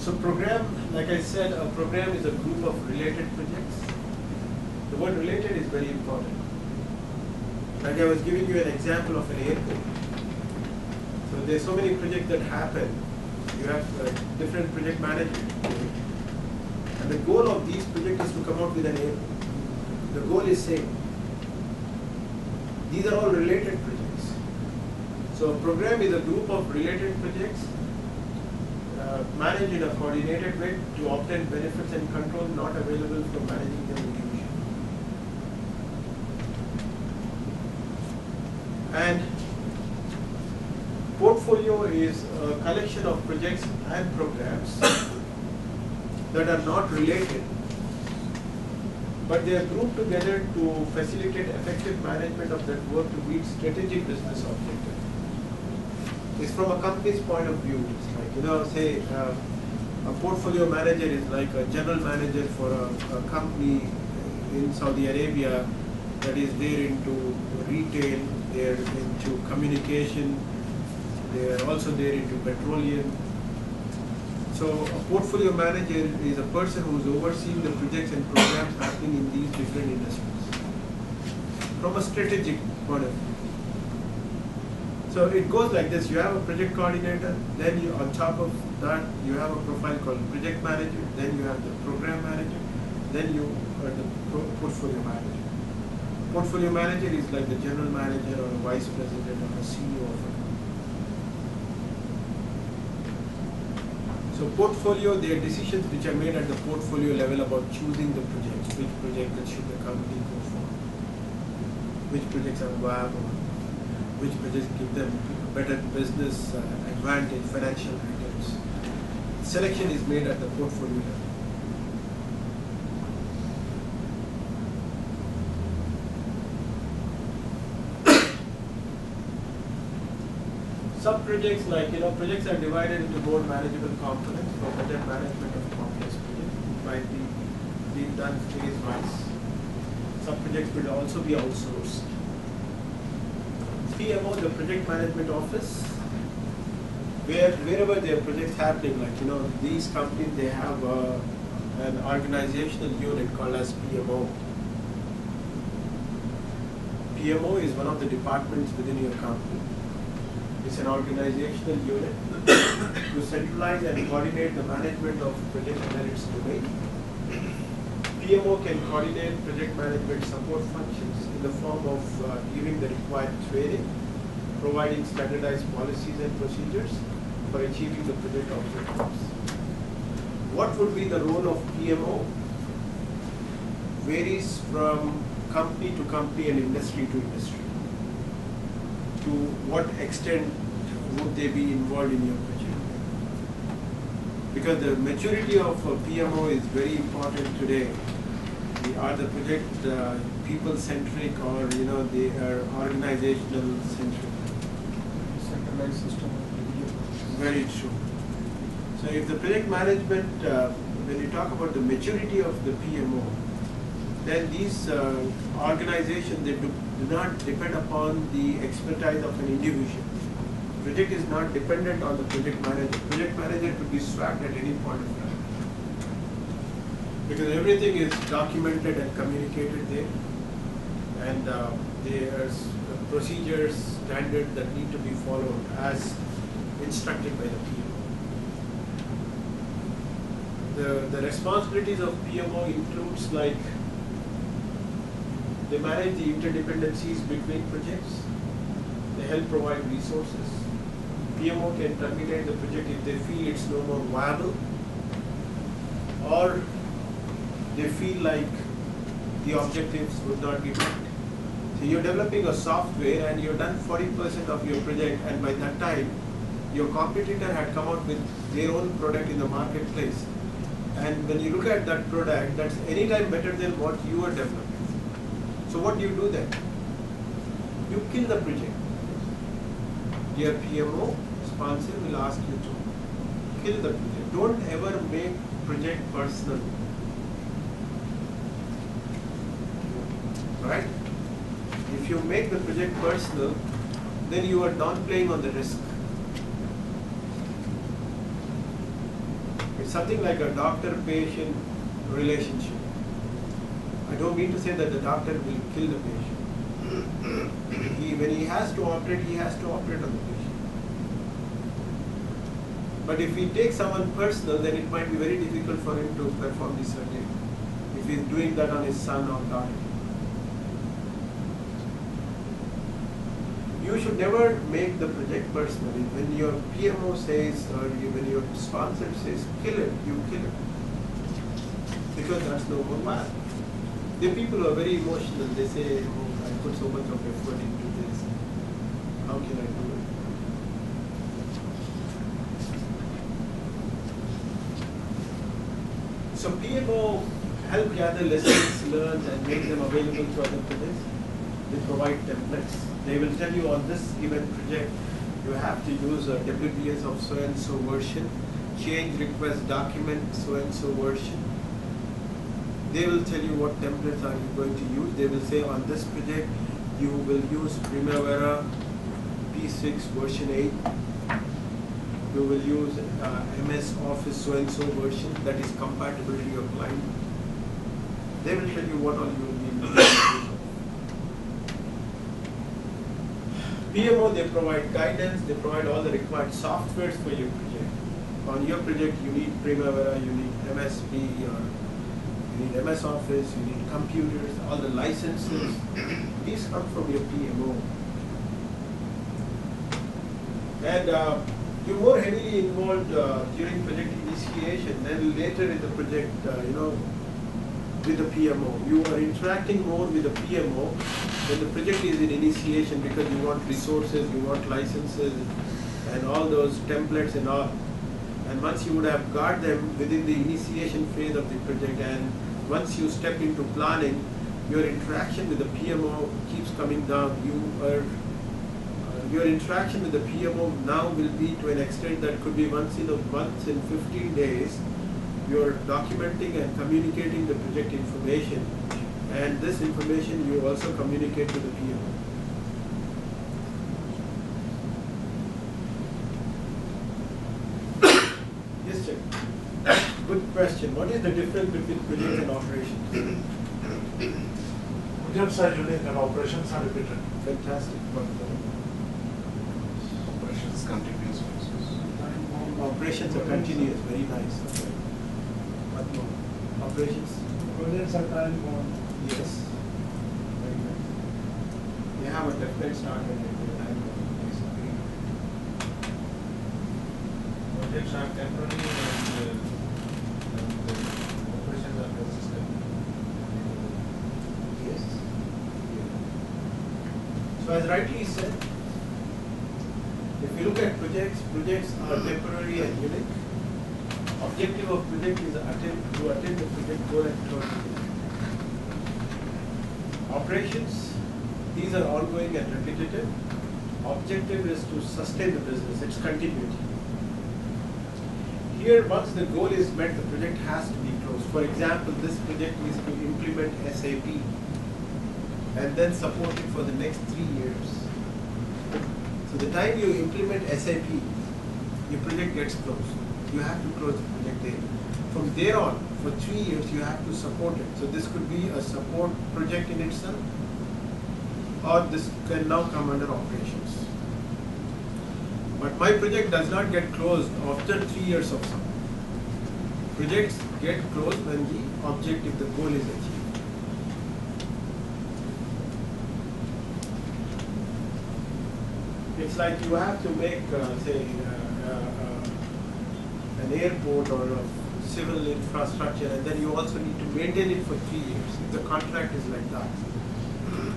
So program, like I said, a program is a group of related projects. The word related is very important. Like I was giving you an example of an airport. So there's so many projects that happen. You have different project managers. And the goal of these projects is to come out with an airport. The goal is same. These are all related projects. So a program is a group of related projects managed in a coordinated way to obtain benefits and control not available from managing them individually. And portfolio is a collection of projects and programs that are not related, but they are grouped together to facilitate effective management of that work to meet strategic business objectives. It's from a company's point of view. It's like, say a portfolio manager is like a general manager for a company in Saudi Arabia that is there into retail, they're into communication, they're also there into petroleum. So a portfolio manager is a person who's overseeing the projects and programs happening in these different industries from a strategic point of view. So it goes like this: you have a project coordinator, then you, on top of that you have a profile called project manager, then you have the program manager, then you are the portfolio manager. Portfolio manager is like the general manager or a vice president or a CEO of a company. So portfolio, there are decisions which are made at the portfolio level about choosing the projects, which project should the company go for, which projects are viable, which projects give them better business advantage, financial returns. Selection is made at the portfolio level. Sub-projects, like, projects are divided into more manageable components for better management of complex projects. It might be being done phase-wise. Sub-projects will also be outsourced. PMO, the project management office, wherever there are projects happening, like, these companies, they have an organizational unit called as PMO. PMO is one of the departments within your company. It's an organizational unit to centralize and coordinate the management of project under its domain. PMO can coordinate project management support functions in the form of giving the required training, providing standardized policies and procedures for achieving the project objectives. What would be the role of PMO? Varies from company to company and industry to industry. To what extent would they be involved in your project? Because the maturity of a PMO is very important today. Are the project people-centric, or they are organizational-centric? Centralized system of review. Very true. So if the project management, when you talk about the maturity of the PMO, then these organizations, they do not depend upon the expertise of an individual. Project is not dependent on the project manager. Project manager could be swapped at any point of time, because everything is documented and communicated there, and there's procedures, standards that need to be followed as instructed by the PMO. The responsibilities of PMO includes, like, they manage the interdependencies between projects, they help provide resources. PMO can terminate the project if they feel it's no more viable, or they feel like the objectives would not be met. So you're developing a software and you've done 40% of your project, and by that time your competitor had come out with their own product in the marketplace. And when you look at that product, that's any time better than what you are developing. So what do you do then? You kill the project. Your PMO sponsor will ask you to kill the project. Don't ever make project personal. Right? If you make the project personal, then you are downplaying on the risk. It's something like a doctor-patient relationship. I don't mean to say that the doctor will kill the patient. When he has to operate, he has to operate on the patient. But if he takes someone personal, then it might be very difficult for him to perform the surgery if he's doing that on his son or daughter. You should never make the project personal. When your PMO says, or when your sponsor says, kill it, you kill it. Because that's no more math. The people who are very emotional, they say, oh, I put so much of effort into this. How can I do it? So PMO help gather lessons learned and make them available to other projects. They provide templates. They will tell you on this given project, you have to use a WBS of so-and-so version, change request document so-and-so version. They will tell you what templates are you going to use. They will say on this project, you will use Primavera P6 version 8. You will use MS Office so-and-so version that is compatible to your client. They will tell you what all you will need. PMO, they provide guidance, they provide all the required softwares for your project. On your project, you need Primavera, you need MSP, or you need MS Office, you need computers, all the licenses. These come from your PMO. And you're more heavily involved during project initiation, then later in the project, with the PMO. You are interacting more with the PMO when the project is in initiation because you want resources, you want licenses, and all those templates and all. And once you would have got them within the initiation phase of the project, and once you step into planning, your interaction with the PMO keeps coming down. Your interaction with the PMO now will be to an extent that could be once in 15 days. You're documenting and communicating the project information, and this information you also communicate to the PMO. Yes, sir. Good question. What is the difference between project and operations? Projects are unique and operations are repeated. Fantastic. Operations continuous process. Operations are continuous. Very nice. Okay. What more? Operations? Projects are time bound. Yes. Very nice. They have a definite start and a time bound. Projects are temporary and operations are consistent. Yes. So as rightly said, if you look at projects, projects are temporary and unique. Objective of project is to attain the project goal and close the project. Operations, these are ongoing and repetitive. Objective is to sustain the business, its continuity. Here, once the goal is met, the project has to be closed. For example, this project is to implement SAP and then support it for the next 3 years. So the time you implement SAP, your project gets closed. You have to close the project there. From there on, for 3 years, you have to support it. So this could be a support project in itself, or this can now come under operations. But my project does not get closed after 3 years of support. Projects get closed when the objective, the goal is achieved. It's like you have to make, an airport or a civil infrastructure, and then you also need to maintain it for 3 years. If the contract is like that.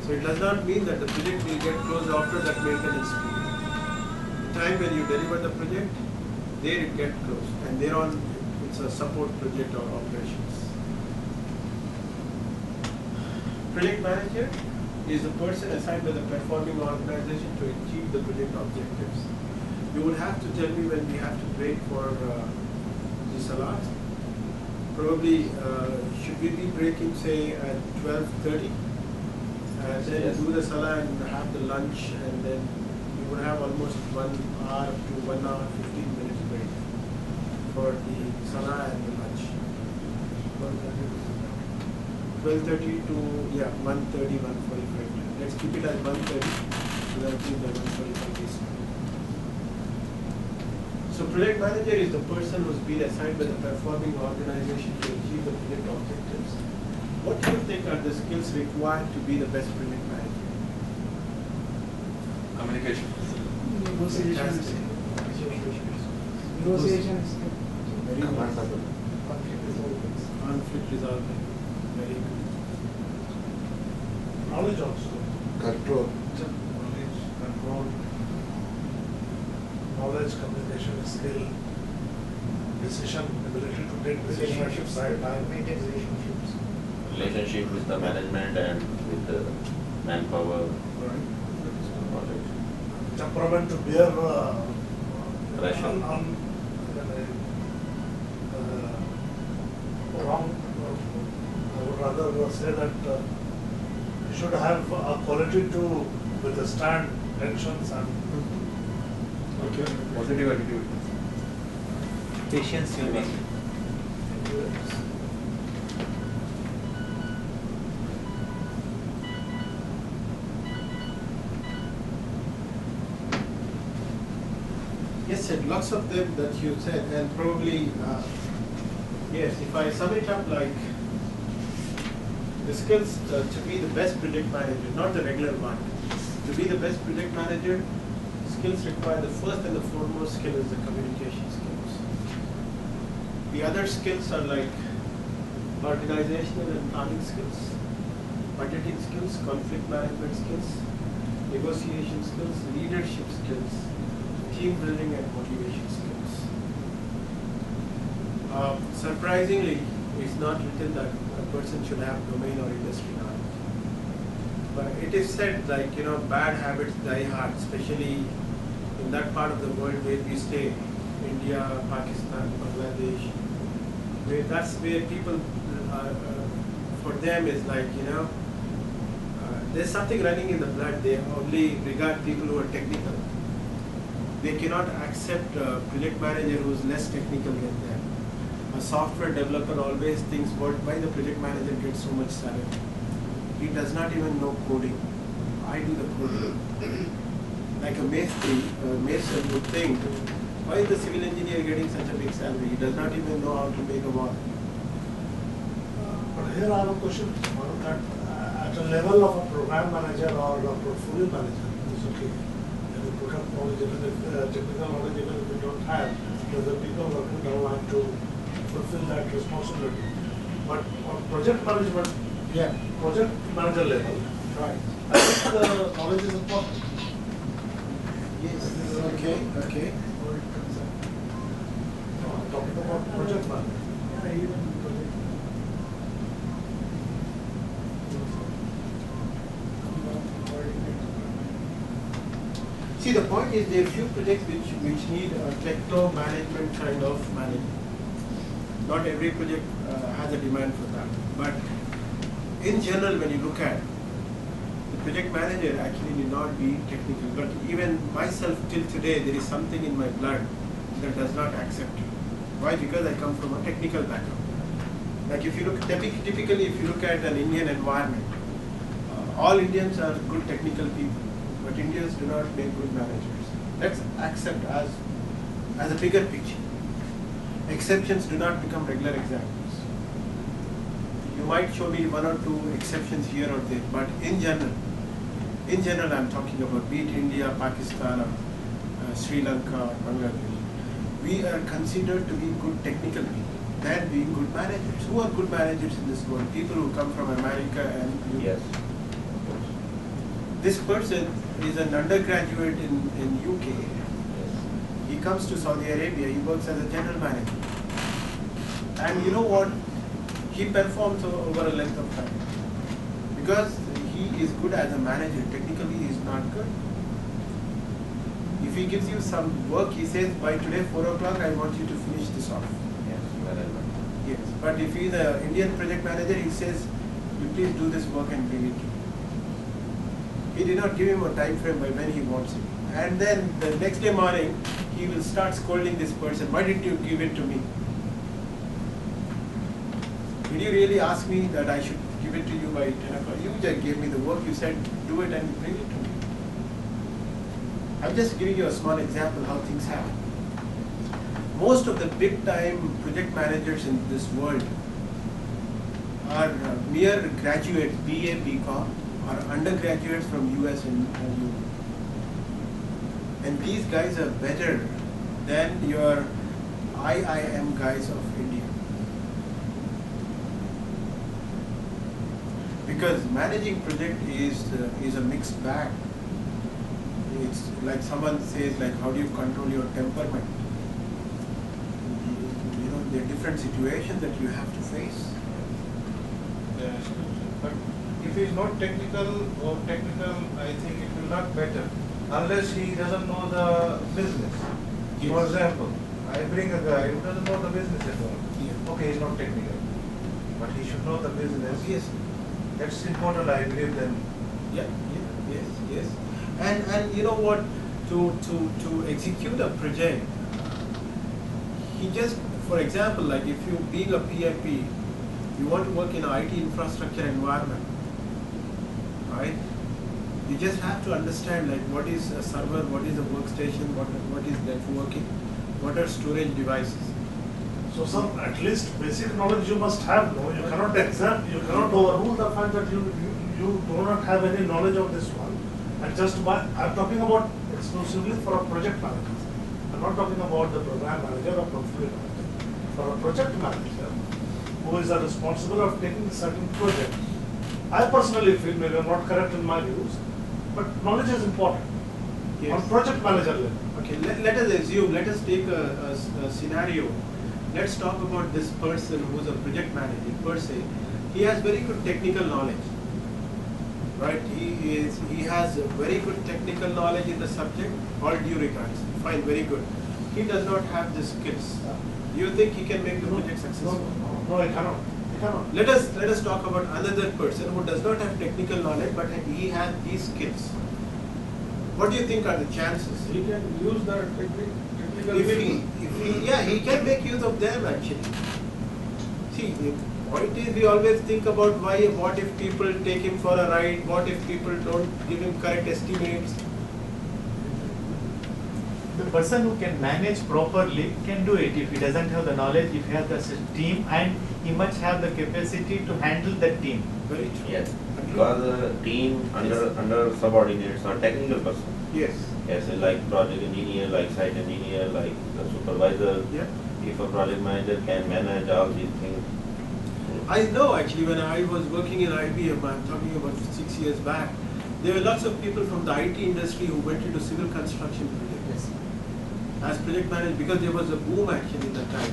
So it does not mean that the project will get closed after that maintenance period. The time when you deliver the project, there it gets closed, and thereon it's a support project or operations. Project manager is the person assigned by the performing organization to achieve the project objectives. You would have to tell me when we have to break for the salat. Probably, should we be breaking, say, at 12:30? And then do the salah and have the lunch, and then you would have almost 1 hour to 1 hour, 15 minutes break for the Sana and the lunch. 12:30 to 1:30, 1:45. Let's keep it at 1:30 so that I think the 1:45 is. So project manager is the person who's been assigned by the performing organization to achieve the project objectives. What do you think are the skills required to be the best project manager? Communication. Negotiation Fantastic. Negotiation is Very good. conflict resolving. Conflict resolving. Very good. Knowledge also. Control. Knowledge, control, Knowledge, communication skill, decision, ability to take decisions right time. Maintain relationships. Relationship with the management and with the manpower project. Temperament to bear Pressure. wrong. I would rather say that you should have a quality to withstand tensions and Okay. positive attitude. Patience you make. Yes, sir. Lots of them that you said, and probably, yes, if I sum it up like the skills to be the best project manager, not the regular one. To be the best project manager, skills require the first and the foremost skill is the communication skills. The other skills are like organizational and planning skills, budgeting skills, conflict management skills, negotiation skills, leadership skills, team building and motivation skills. Surprisingly, it's not written that a person should have domain or industry knowledge. But it is said like, bad habits die hard, especially in that part of the world where we stay, India, Pakistan, Bangladesh, where that's where people, for them is like, there's something running in the blood. They only regard people who are technical. They cannot accept a project manager who is less technical than them. A software developer always thinks, why the project manager gets so much salary? He does not even know coding. I do the coding. Like a mason would think, why is the civil engineer getting such a big salary? He does not even know how to make a wall. But here I have a question, that at a level of a program manager or a portfolio manager, it's okay. And the product knowledge, even if technical knowledge, even if we don't have, there are people working down line to fulfill that responsibility. But on project management, project manager level, Right. I think the knowledge is important. Yes. Okay. I'm talking about project management. See, the point is there are few projects which need a techno management kind of management. Not every project has a demand for that. But in general, when you look at the project manager actually need not be technical. But even myself till today, there is something in my blood that does not accept it. Why? Because I come from a technical background. Like if you look, typically if you look at an Indian environment, all Indians are good technical people, but Indians do not make good managers. Let's accept as a bigger picture. Exceptions do not become regular examples. You might show me one or two exceptions here or there, but in general I'm talking about be it India, Pakistan, or Sri Lanka, or Bangladesh. We are considered to be good technical people than being good managers. Who are good managers in this world? People who come from America and Yes. This person is an undergraduate in UK. He comes to Saudi Arabia, he works as a general manager. And you know what? He performs over a length of time. Because he is good as a manager, technically he is not good. If he gives you some work, he says, by today 4 o'clock I want you to finish this off. Yes, management. Yes. But if he is an Indian project manager, he says, you please do this work and bring it to me. He did not give him a time frame by when he wants it. And then the next day morning, he will start scolding this person. Why didn't you give it to me? Did you really ask me that I should give it to you by 10 o'clock? You just gave me the work. You said do it and bring it to me. I'm just giving you a small example how things happen. Most of the big time project managers in this world are mere graduates, BA, BCom, or undergraduates from US and Europe. And these guys are better than your IIM guys of India. Because managing project is a mixed bag. It's like someone says, like, how do you control your temperament? You know, there are different situations that you have to face. Yes, but if he is not technical or technical, I think it will not better unless he doesn't know the business. Yes. For example, I bring a guy who doesn't know the business at all. Yeah. Okay, he's not technical, but he should know the business. Yes. That's important, I believe. Then, Yeah. Yes. And you know what? To execute a project, he just, for example, like if you being a PMP, you want to work in an IT infrastructure environment, right? You just have to understand like what is a server, what is a workstation, what is networking, what are storage devices. So some at least basic knowledge you must have. No, you cannot you cannot overrule the fact that you do not have any knowledge of this one. And just by, I'm talking about exclusively for a project manager. I'm not talking about the program manager or portfolio manager. For a project manager who is responsible of taking certain project, I personally feel, maybe I'm not correct in my views, but knowledge is important. Yes. On project manager level. Okay, let us assume, let us take a scenario. Let's talk about this person who's a project manager per se. He has very good technical knowledge, right? He has a very good technical knowledge in the subject, all due regards. Fine, very good. He does not have the skills. Do you think he can make the project successful? No, I cannot. I cannot. Let us talk about another person who does not have technical knowledge, but he has these skills. What do you think are the chances? He can use the technical He can make use of them actually. See, the point is we always think about what if people take him for a ride, what if people don't give him correct estimates. The person who can manage properly can do it if he doesn't have the knowledge, if he has the team, and he must have the capacity to handle that team. Very true. Yes, because a team under subordinates or technical person. Yes. Yes, like project engineer, like site engineer, like the supervisor. Yeah. If a project manager can manage all these things. I know actually when I was working in IBM, I'm talking about 6 years back, there were lots of people from the IT industry who went into civil construction projects as project managers because there was a boom actually at that time.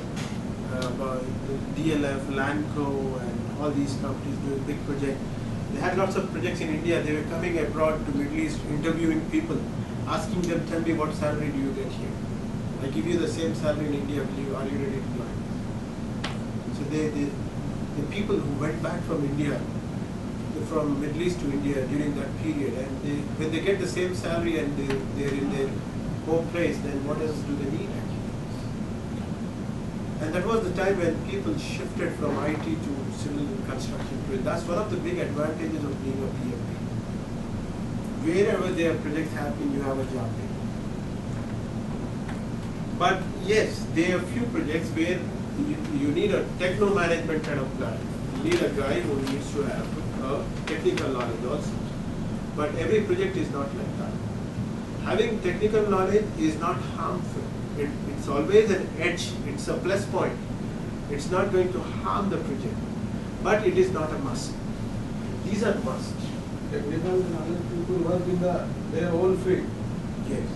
DLF, Lanco and all these companies doing big projects. They had lots of projects in India. They were coming abroad to Middle East, interviewing people, asking them, tell me what salary do you get here? I give you the same salary in India, are you ready to join? So the people who went back from India, from Middle East to India during that period, and when they get the same salary and they're in their home place, then what else do they need actually? And that was the time when people shifted from IT to civil construction. That's one of the big advantages of being a PMP. Wherever their projects happen, you have a job there. But yes, there are few projects where you need a techno-management kind of guy. You need a guy who needs to have a technical knowledge also. But every project is not like that. Having technical knowledge is not harmful. It's always an edge. It's a plus point. It's not going to harm the project. But it is not a must. These are must. technical knowledge people work in their own field. Yes.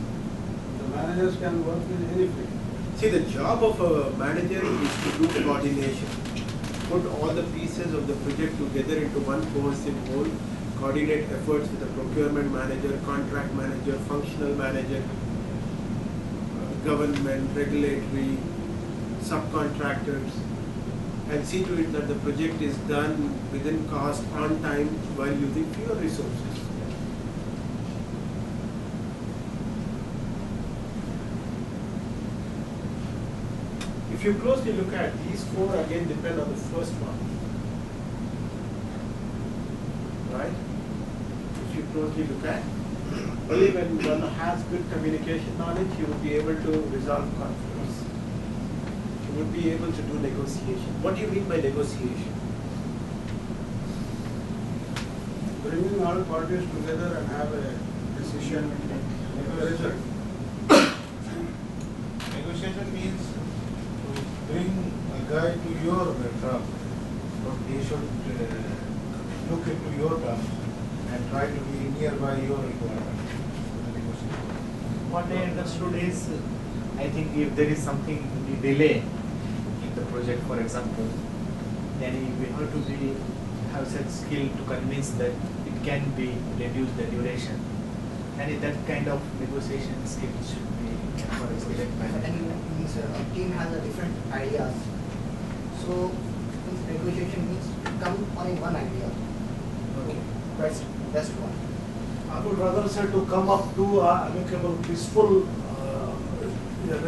The managers can work in any field. See, the job of a manager is to do coordination. Put all the pieces of the project together into one cohesive whole, coordinate efforts with the procurement manager, contract manager, functional manager, government, regulatory, subcontractors, and see to it that the project is done within cost, on time, while using fewer resources. If you closely look at these four, again depend on the first one, right? If you closely look at, only when one has good communication knowledge, you will be able to resolve conflicts. You would be able to do negotiation. What do you mean by negotiation? Bringing all parties together and have a decision. Negotiation means to bring a guy to your terms, but he should look into your terms and try to be nearby your requirement. What I understood is, I think if there is something delay in the project, for example, then we have to have such skill to convince that it can be reduced the duration. And that kind of negotiation skill should be for a project manager. And means a team has a different ideas. So means negotiation means to come on a one idea. Okay. Best one. I would rather say to come up to a amicable, peaceful, to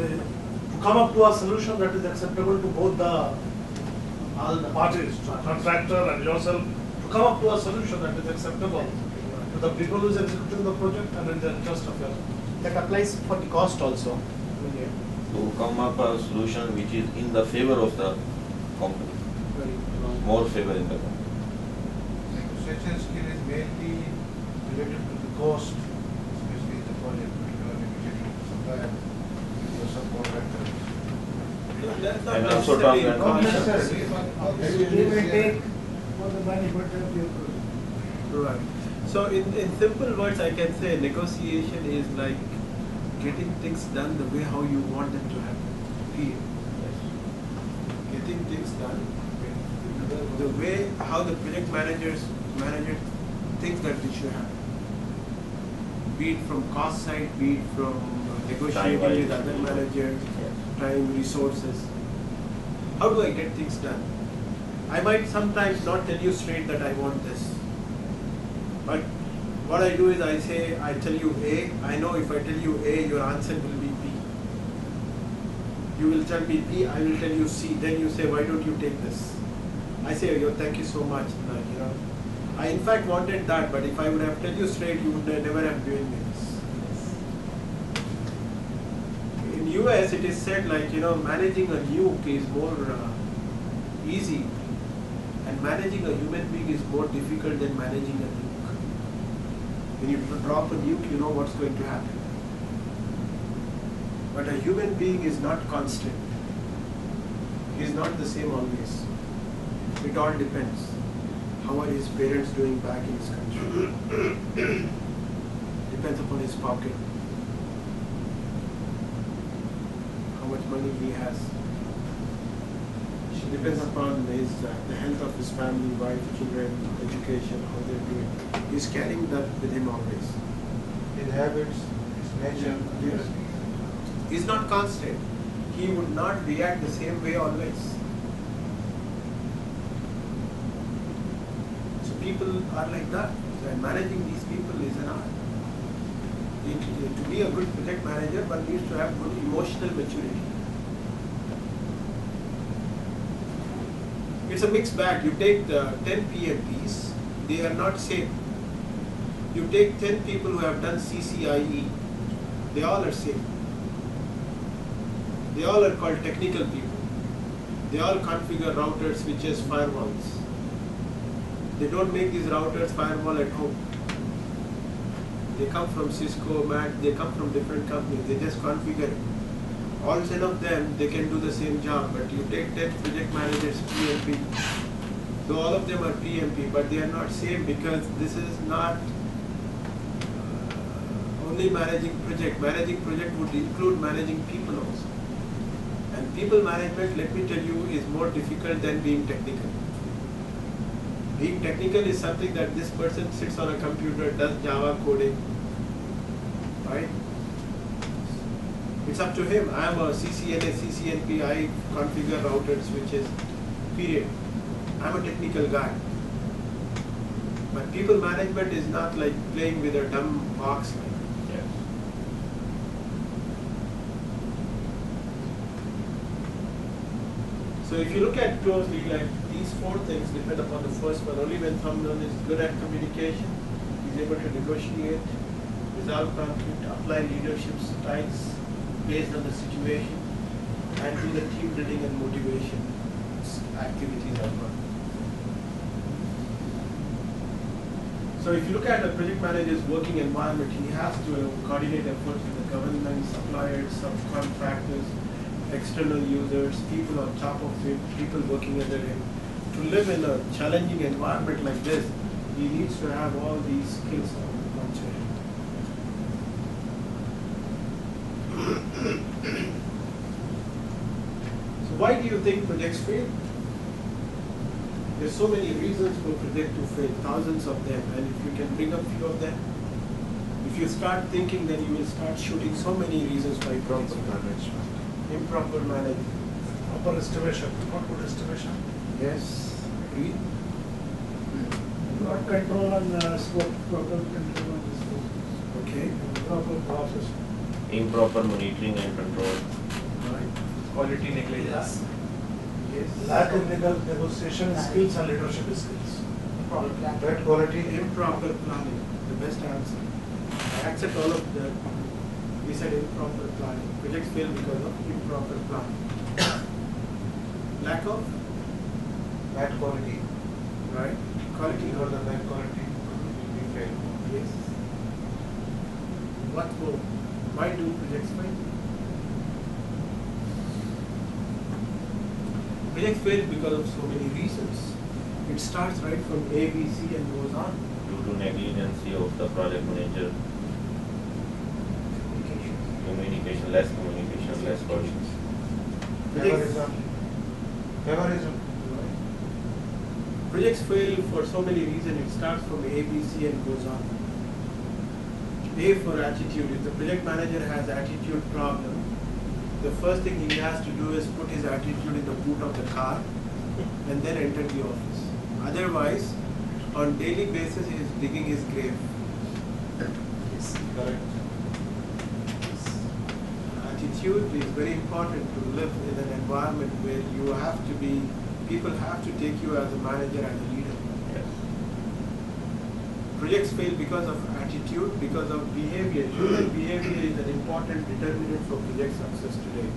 come up to a solution that is acceptable to both all the parties, contractor and yourself, to come up to a solution that is acceptable to the people who is executing the project and in the interest of your. That applies for the cost also. To come up a solution which is in the favor of the company, more favor in the company. Negotiation skill is mainly related to the cost, especially the project, when you are negotiating with supplier, with your subcontractor. That's not And also necessarily terms and cost. conditions. Give and take for the benefit of your project. Right. So in simple words, I can say negotiation is like getting things done the way how you want them to happen. Period. Getting things done the way how the project manager thinks that it should happen. Be it from cost side, be it from negotiating with other managers, time, resources. How do I get things done? I might sometimes not tell you straight that I want this. But what I do is I tell you A, I know if I tell you A, your answer will be B. You will tell me B, I will tell you C, then you say, why don't you take this? I say, thank you so much. I in fact wanted that, but if I would have told you straight, you would never have given me this. In US, it is said managing a nuke is more easy, and managing a human being is more difficult than managing a nuke. When you drop a nuke, you know what's going to happen. But a human being is not constant. He is not the same always. It all depends. How are his parents doing back in his country? Depends upon his pocket. How much money he has. Depends upon the health of his family, wife, children, education, how they're doing. He's carrying that with him always. His habits, his nature. Yes. He's not constant. He would not react the same way always. So people are like that. And managing these people is an art. To be a good project manager, one needs to have good emotional maturity. It's a mixed bag. You take the 10 PMPs, they are not same. You take 10 people who have done CCIE, they all are same. They all are called technical people. They all configure routers, switches, firewalls. They don't make these routers firewall at home. They come from Cisco, Mac, they come from different companies, they just configure it. All 10 of them, they can do the same job, but you take 10 project managers, PMP, though all of them are PMP, but they are not same because this is not only managing project. Managing project would include managing people also. And people management, let me tell you, is more difficult than being technical. Being technical is something that this person sits on a computer, does Java coding, right? It's up to him. I am a CCNA, CCNP, I configure routers, switches, period. I'm a technical guy. But people management is not like playing with a dumb box. Yes. So if you look at closely, like these four things depend upon the first one. Only when someone is good at communication, is able to negotiate, resolve conflict, apply leadership styles based on the situation, and do the team building and motivation activities as well. So if you look at a project manager's working environment, he has to coordinate efforts with the government, suppliers, subcontractors, external users, people on top of him, people working under him. To live in a challenging environment like this, he needs to have all these skills onto him. So why do you think projects fail? There's so many reasons for project to fail, thousands of them, and if you can bring up few of them, if you start thinking, then you will start shooting so many reasons why projects fail. Improper management. Proper estimation, not good estimation. Yes, agreed. Not control on the scope, proper control on the scope. Okay. Proper process. Improper monitoring and control. Right. Quality negligence. Yes. Lack of negotiation skills and leadership skills. Bad quality. Improper planning, the best answer. I accept all of the. We said improper planning. Projects fail because of improper planning. Lack of Bad quality. right quality. For the bad quality, we fail. Yes. What more? Why do projects fail? Projects fail because of so many reasons. It starts right from A, B, C and goes on. Due to negligence of the project manager, communication, less coordination. Favorism. Favorism. Projects fail for so many reasons. It starts from A, B, C and goes on. A for attitude. If the project manager has attitude problem, the first thing he has to do is put his attitude in the boot of the car and then enter the office. Otherwise, on daily basis, he is digging his grave. Yes. Correct. Attitude is very important to live in an environment where you have to be, people have to take you as a manager and a leader. Yes. Projects fail because of attitude, because of behavior. Human behavior is an important determinant for project success today.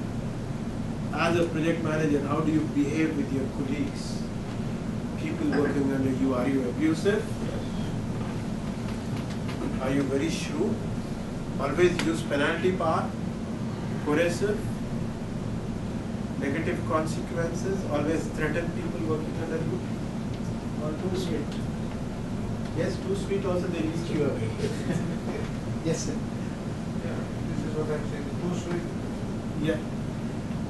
As a project manager, how do you behave with your colleagues? People working under you, are you abusive? Are you very shrewd? Always use penalty power? Coercive? Negative consequences? Always threaten people working under you? Or too sweet? Yes, too sweet also they reach you away. Yes, sir. Yeah. This is what I'm saying. Too sweet. Yeah.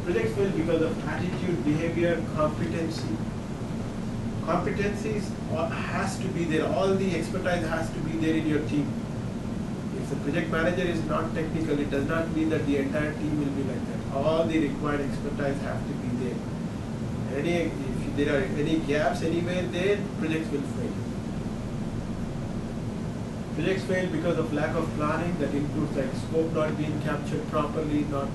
Projects fail because of attitude, behavior, competency. Competencies has to be there. All the expertise has to be there in your team. If the project manager is not technical, it does not mean that the entire team will be like that. All the required expertise have to be there. If there are any gaps anywhere there, projects will fail. Projects fail because of lack of planning. That includes like scope not being captured properly, not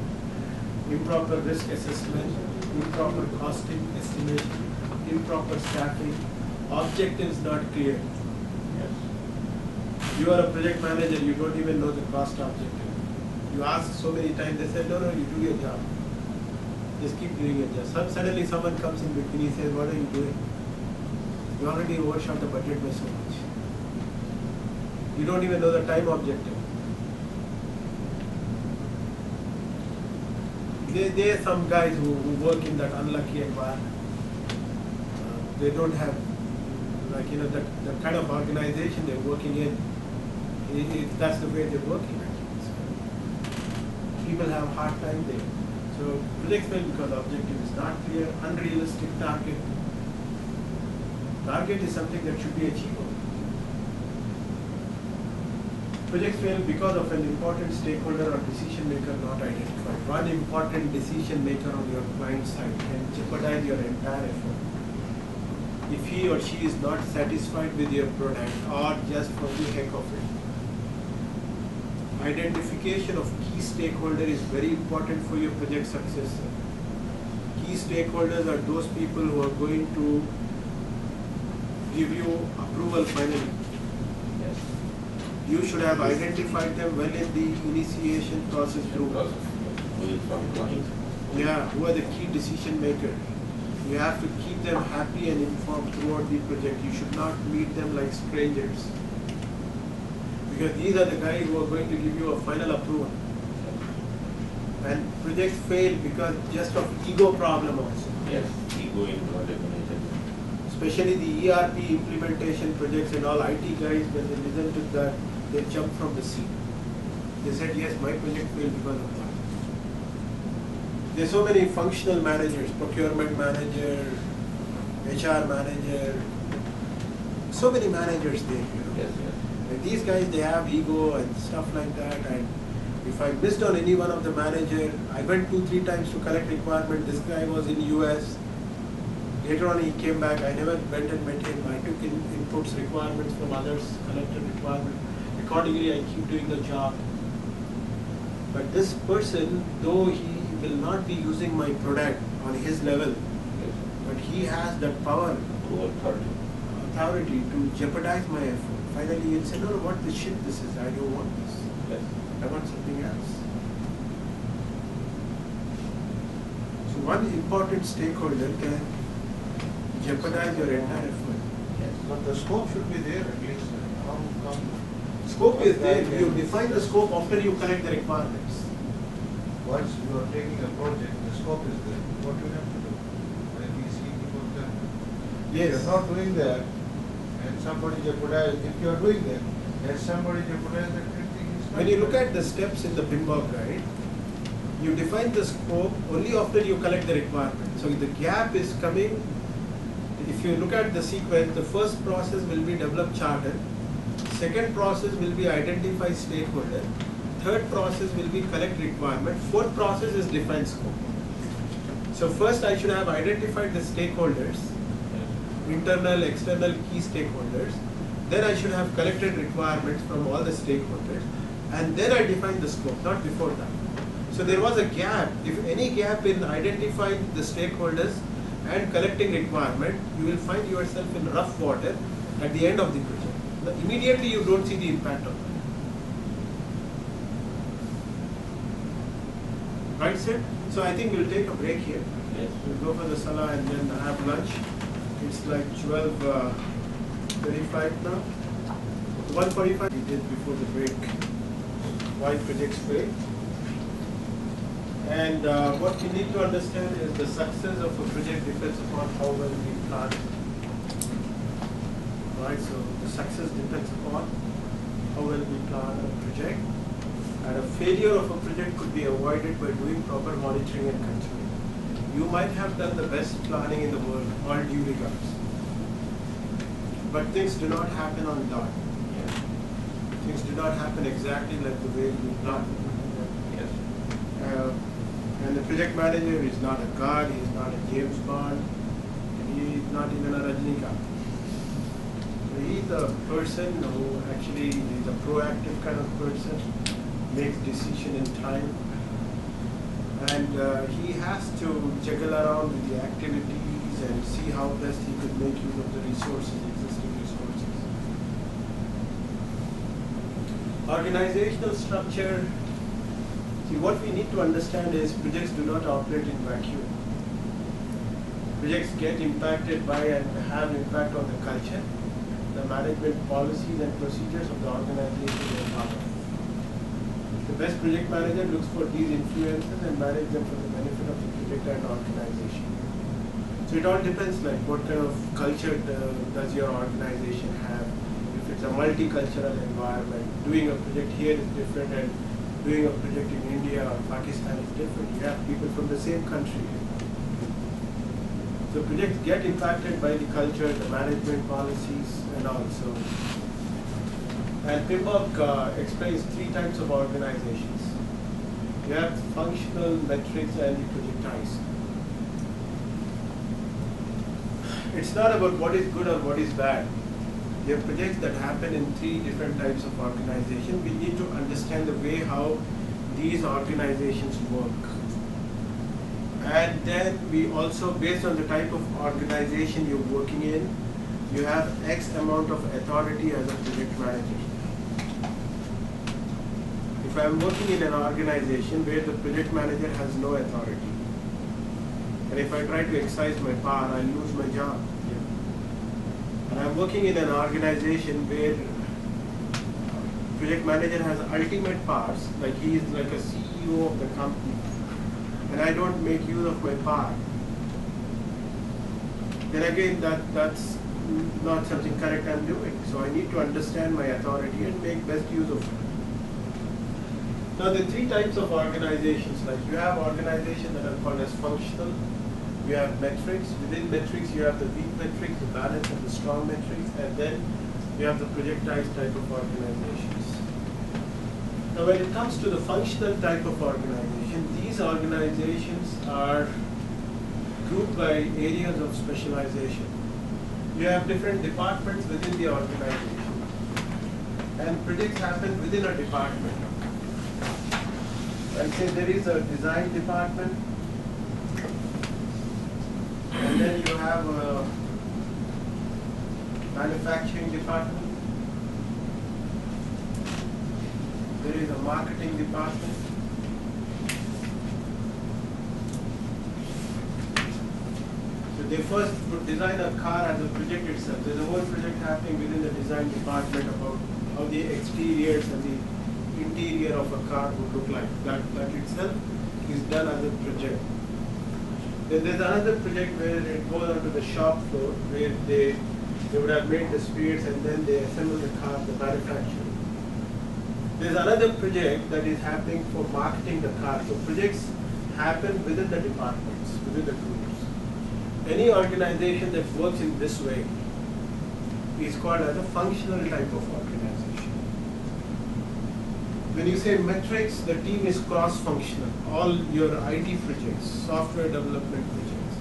improper risk assessment, improper costing estimation, improper staffing, objectives not clear. Yes. You are a project manager, you don't even know the cost objective. You ask so many times, they say, no, you do your job. Just keep doing your job. Suddenly someone comes in between, he says, what are you doing? You already overshot the budget by so much. You don't even know the time objective. There are some guys who work in that unlucky environment. They don't have, like, the kind of organization they're working in. That's the way they're working. So people have a hard time there. So projects fail because objective is not clear, unrealistic target. Target is something that should be achievable. Projects fail because of an important stakeholder or decision maker not identified. One important decision maker on your client side can jeopardize your entire effort. If he or she is not satisfied with your product or just for the heck of it. Identification of key stakeholder is very important for your project success. Key key stakeholders are those people who are going to give you approval finally. Yes. You should have identified them well in the initiation process through. Who is from client? Yeah, who are the key decision makers. You have to keep them happy and informed throughout the project. You should not meet them like strangers. Because these are the guys who are going to give you a final approval. And projects fail because just of ego problem also. Yes. Ego in definition. Especially the ERP implementation projects and all IT guys, when they listen to that, they jump from the seat. They said, yes, my project failed because of that. There's so many functional managers, procurement manager, HR manager, so many managers there, you know. Yes, yes. And these guys, they have ego and stuff like that. And if I missed on any one of the manager, I went 2-3 times to collect requirement. This guy was in US. Later on he came back. I never went and met him. I took in inputs, requirements from others, collected requirement. Accordingly, I keep doing the job. But this person, though he will not be using my product on his level, Yes. but he has that power, To authority to jeopardize my effort. Finally, he'll say, no, what the shit this is? I don't want this. Yes. I want something else. So one important stakeholder can jeopardize your entire effort. Yes. But the scope should be there at least. How come? Scope is there. You define the scope after you collect the requirements. Once you are taking a project, the scope is there. What you have to do? Like we see people tell. If Yes. you are not doing that, and somebody jeopardize, if you are doing that, and somebody jeopardize that thing is not When you look good. at the steps in the PMBOK guide, you define the scope only after you collect the requirement. So the gap is coming. If you look at the sequence, the first process will be develop charter. Second process will be identify stakeholder. Third process will be collect requirement. Fourth process is define scope. So first I should have identified the stakeholders, internal, external key stakeholders. Then I should have collected requirements from all the stakeholders. And then I define the scope, not before that. So there was a gap. If any gap in identifying the stakeholders and collecting requirement, you will find yourself in rough water at the end of the project. Immediately you don't see the impact of that. Right, sir? So I think we'll take a break here. Yes. We'll go for the salah and then have lunch. It's like 12:35 now. 1:45 we did before the break. Why projects fail. And what we need to understand is the success of a project depends upon how well we plan. Right, so the success depends upon how well we plan a project. And a failure of a project could be avoided by doing proper monitoring and control. You might have done the best planning in the world, all due regards. But things do not happen on dot. Yes. Things do not happen exactly like the way you plan. Yes. And the project manager is not a god, he is not a James Bond, and he is not even a Rajnikant. He is a person who actually is a proactive kind of person, makes decision in time, and he has to juggle around with the activities and see how best he could make use of the resources, existing resources. Organizational structure. See, what we need to understand is projects do not operate in vacuum. Projects get impacted by and have impact on the culture, the management policies and procedures of the organization they are part of. The best project manager looks for these influences and manage them for the benefit of the project and organization. So it all depends like what kind of culture does your organization have. If it's a multicultural environment, doing a project here is different and doing a project in India or Pakistan is different. You have people from the same country. So projects get impacted by the culture, the management policies and also. And PMBOK explains 3 types of organizations. You have functional, metrics and the projectized. It's not about what is good or what is bad. There are projects that happen in 3 different types of organization. We need to understand the way how these organizations work. And then we also, based on the type of organization you're working in, you have X amount of authority as a project manager. If I'm working in an organization where the project manager has no authority, and if I try to exercise my power, I'll lose my job. And I'm working in an organization where project manager has ultimate powers, like he is like a CEO of the company, and I don't make use of my power, then again that's not something correct I'm doing. So I need to understand my authority and make best use of it. Now the three types of organizations, like you have organizations that are called as functional, you have metrics, within metrics you have the weak metrics, the balance and the strong metrics, and then you have the projectized type of organizations. Now when it comes to the functional type of organization, these organizations are grouped by areas of specialization. You have different departments within the organization, and projects happen within a department. Like say there is a design department, and then you have a manufacturing department, there is a marketing department, so they first would design a car as a project itself. There's a whole project happening within the design department about how the exteriors and the interior of a car would look like. That itself is done as a project. Then there's another project where it goes onto the shop floor where they would have made the spheres and then they assemble the car, the manufacturing. There's another project that is happening for marketing the car. So projects happen within the departments, within the groups. Any organization that works in this way is called as a functional type of organization. When you say metrics, the team is cross-functional. All your IT projects, software development projects,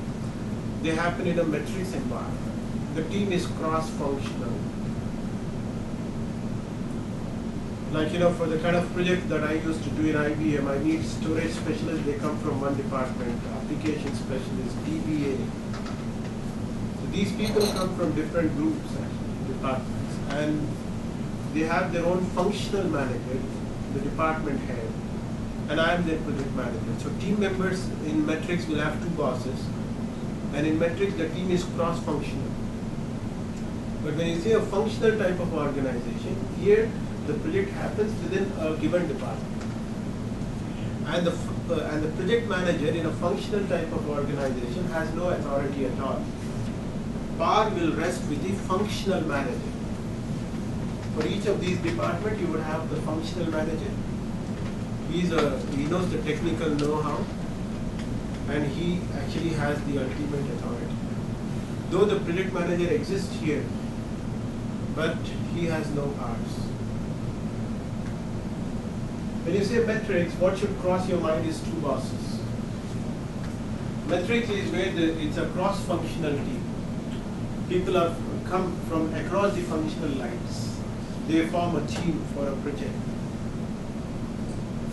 they happen in a metrics environment. The team is cross-functional. Like, for the kind of project that I used to do in IBM, I need storage specialists, they come from one department, application specialists, DBA. So these people come from different groups, actually, departments, and they have their own functional manager, the department head, and I am their project manager. So team members in metrics will have two bosses, and in metrics the team is cross-functional. But when you say a functional type of organization, here the project happens within a given department, and the project manager in a functional type of organization has no authority at all. Power will rest with the functional manager. For each of these departments, you would have the functional manager. He knows the technical know-how, and he actually has the ultimate authority. Though the project manager exists here, but he has no powers. When you say metrics, what should cross your mind is two bosses. Metrics is where it's a cross-functional team. People have come from across the functional lines. They form a team for a project.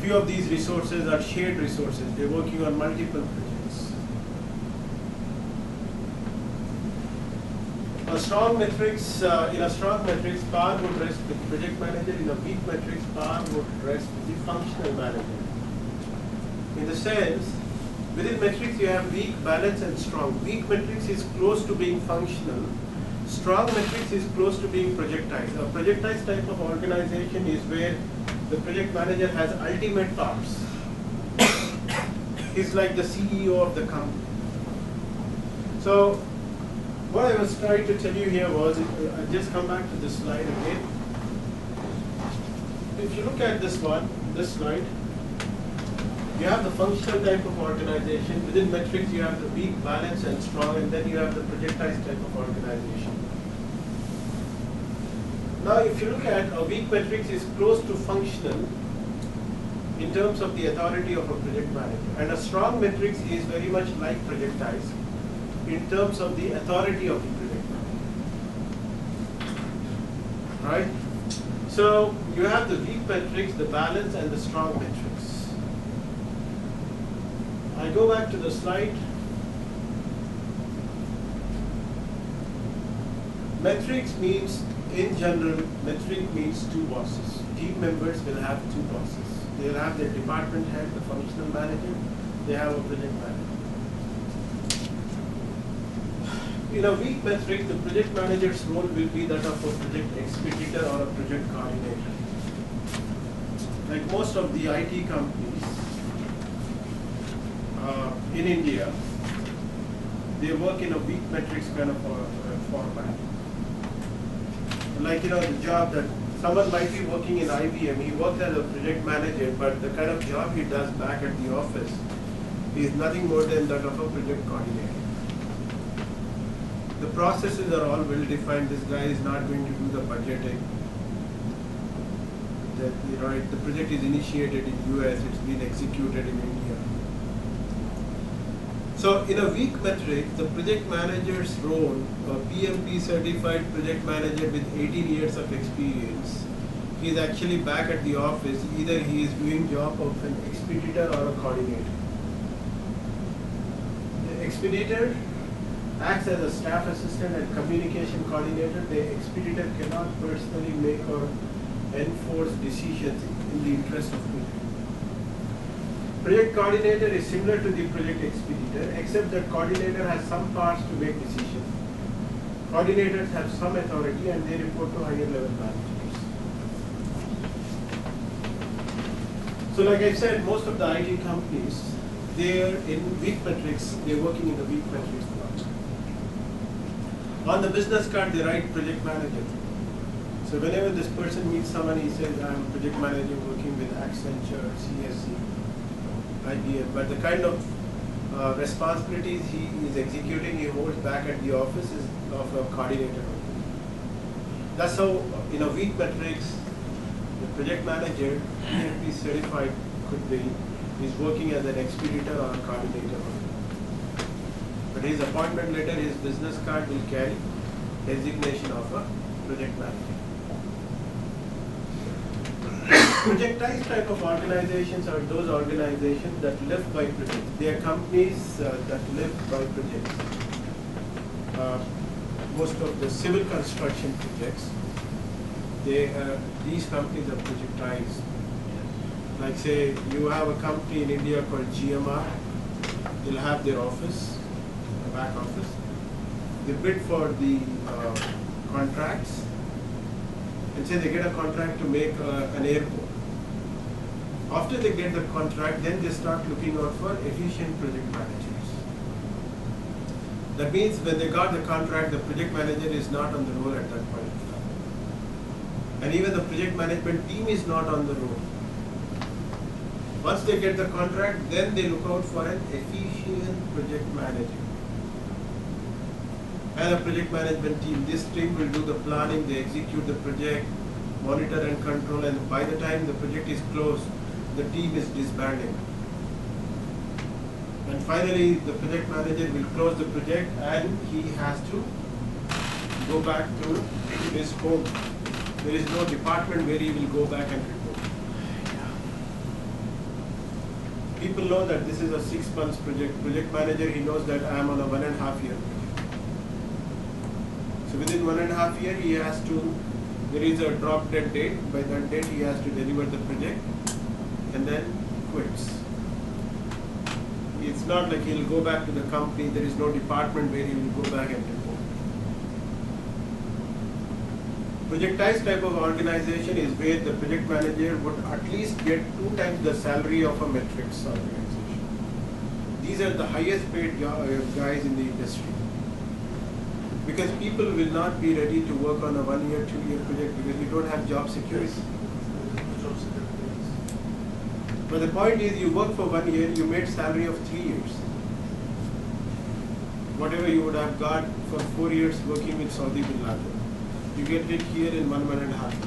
Few of these resources are shared resources. They're working on multiple projects. In a strong metrics, power would rest with the project manager. In a weak metrics, power would rest with the functional manager. In the sense, within metrics you have weak, balanced, and strong. Weak metrics is close to being functional. Strong metrics is close to being projectized. A projectized type of organization is where the project manager has ultimate powers. He's like the CEO of the company. So what I was trying to tell you here was, I'll just come back to this slide again. If you look at this slide, you have the functional type of organization. Within metrics, you have the weak, balanced, and strong, and then you have the projectized type of organization. Now, if you look at a weak metrics is close to functional in terms of the authority of a project manager, and a strong metrics is very much like projectized in terms of the authority of the project manager. Right? So you have the weak metrics, the balance, and the strong metrics. I go back to the slide. Metrics means, in general, metric means two bosses. Team members will have two bosses. They will have their department head, the functional manager, they have a project manager. In a weak metric, the project manager's role will be that of a project expeditor or a project coordinator. Like most of the IT companies in India, they work in a weak metrics kind of format. Like, the job that someone might be working in IBM, he works as a project manager, but the kind of job he does back at the office is nothing more than that of a project coordinator. The processes are all well defined. This guy is not going to do the budgeting. The project is initiated in US, it's been executed in India. So in a weak metric, the project manager's role, a PMP certified project manager with 18 years of experience, he is actually back at the office. Either he is doing job of an expeditor or a coordinator. The expeditor acts as a staff assistant and communication coordinator. The expeditor cannot personally make or enforce decisions in the interest of people. Project coordinator is similar to the project expeditor, except that coordinator has some powers to make decisions. Coordinators have some authority and they report to higher level managers. So like I said, most of the IT companies, they are in weak metrics, they're working in the weak metrics block. On the business card, they write project manager. So whenever this person meets someone, he says, I'm a project manager working with Accenture, CSC, IBM, but the kind of responsibilities he is executing, he holds back at the office is of a coordinator. That's how, in a weak metrics, the project manager, PMP certified could be, is working as an expeditor or a coordinator. But his appointment letter, his business card will carry designation of a project manager. Projectized type of organizations are those organizations that live by projects. They are companies that live by projects. Most of the civil construction projects, these companies are projectized. Like say, you have a company in India called GMR, they'll have their office, the back office. They bid for the contracts, and say they get a contract to make an airport. After they get the contract, then they start looking out for efficient project managers. That means when they got the contract, the project manager is not on the roll at that point of time. And even the project management team is not on the roll. Once they get the contract, then they look out for an efficient project manager. And a project management team, this team will do the planning, they execute the project, monitor and control, and by the time the project is closed, the team is disbanding. And finally, the project manager will close the project and he has to go back to his home. There is no department where he will go back and report. People know that this is a 6 months project. Project manager, he knows that I am on a 1.5 year project. So within 1.5 years, he has to, there is a drop dead date. By that date, he has to deliver the project and then quits. It's not like he'll go back to the company. There is no department where he will go back and report. Projectized type of organization is where the project manager would at least get 2 times the salary of a metrics organization. These are the highest paid guys in the industry. Because people will not be ready to work on a 1 year, 2 year project because you don't have job security. But the point is, you work for 1 year, you made salary of 3 years. Whatever you would have got for 4 years working with Saudi Bin Laden, you get it here in 1.5 years.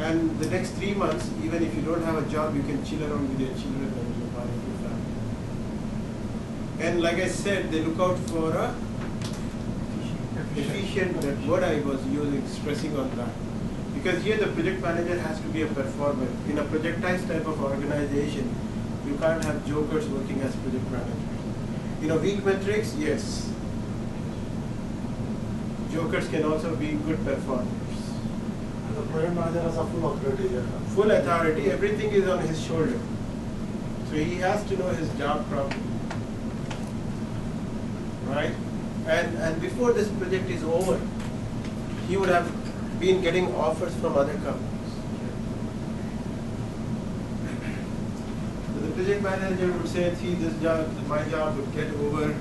And the next 3 months, even if you don't have a job, you can chill around with your children and your family. And like I said, they look out for a efficient, that word I was using, stressing on that. Because here the project manager has to be a performer. In a projectized type of organization, You can't have jokers working as project managers. You know, weak metrics, yes. Jokers can also be good performers. And the project manager has a full authority here. Full authority, everything is on his shoulder. So he has to know his job properly. Right? And before this project is over, he would have been getting offers from other companies. So the project manager would say, see, this job, my job would get over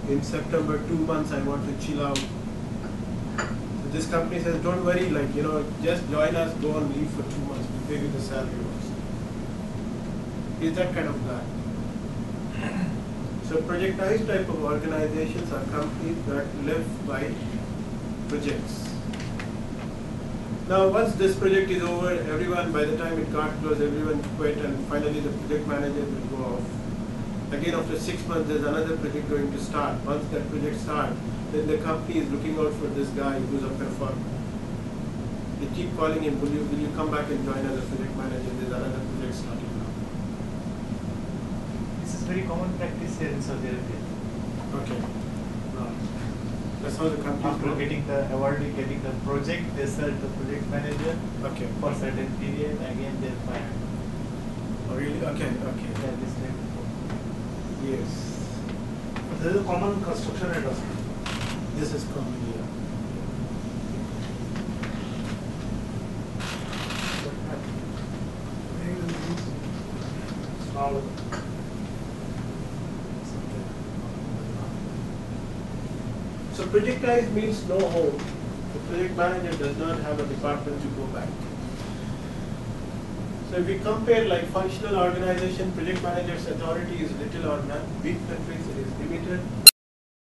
in September, 2 months, I want to chill out. So this company says, don't worry, like, you know, just join us, go on leave for 2 months, we'll pay you the salary also. He's that kind of guy. So projectized type of organizations are companies that live by projects. Now once this project is over, everyone, by the time it got closed, everyone quit, and finally the project manager will go off. Again, after 6 months, there's another project going to start. Once that project starts, then the company is looking out for this guy who's a performer. They keep calling him, will you come back and join as a project manager? There's another project starting now. This is very common practice here in Saudi Arabia. Okay. That's how the company After getting the award, getting the project, they select the project manager Okay. for a certain period, again they're fired. Oh, really? Okay, okay. Yeah, this type of. Yes. This is a common construction industry. This is common, yeah. Now, So projectized means no home. The project manager does not have a department to go back. So if we compare like functional organization, project manager's authority is little or none, weak countries it is limited,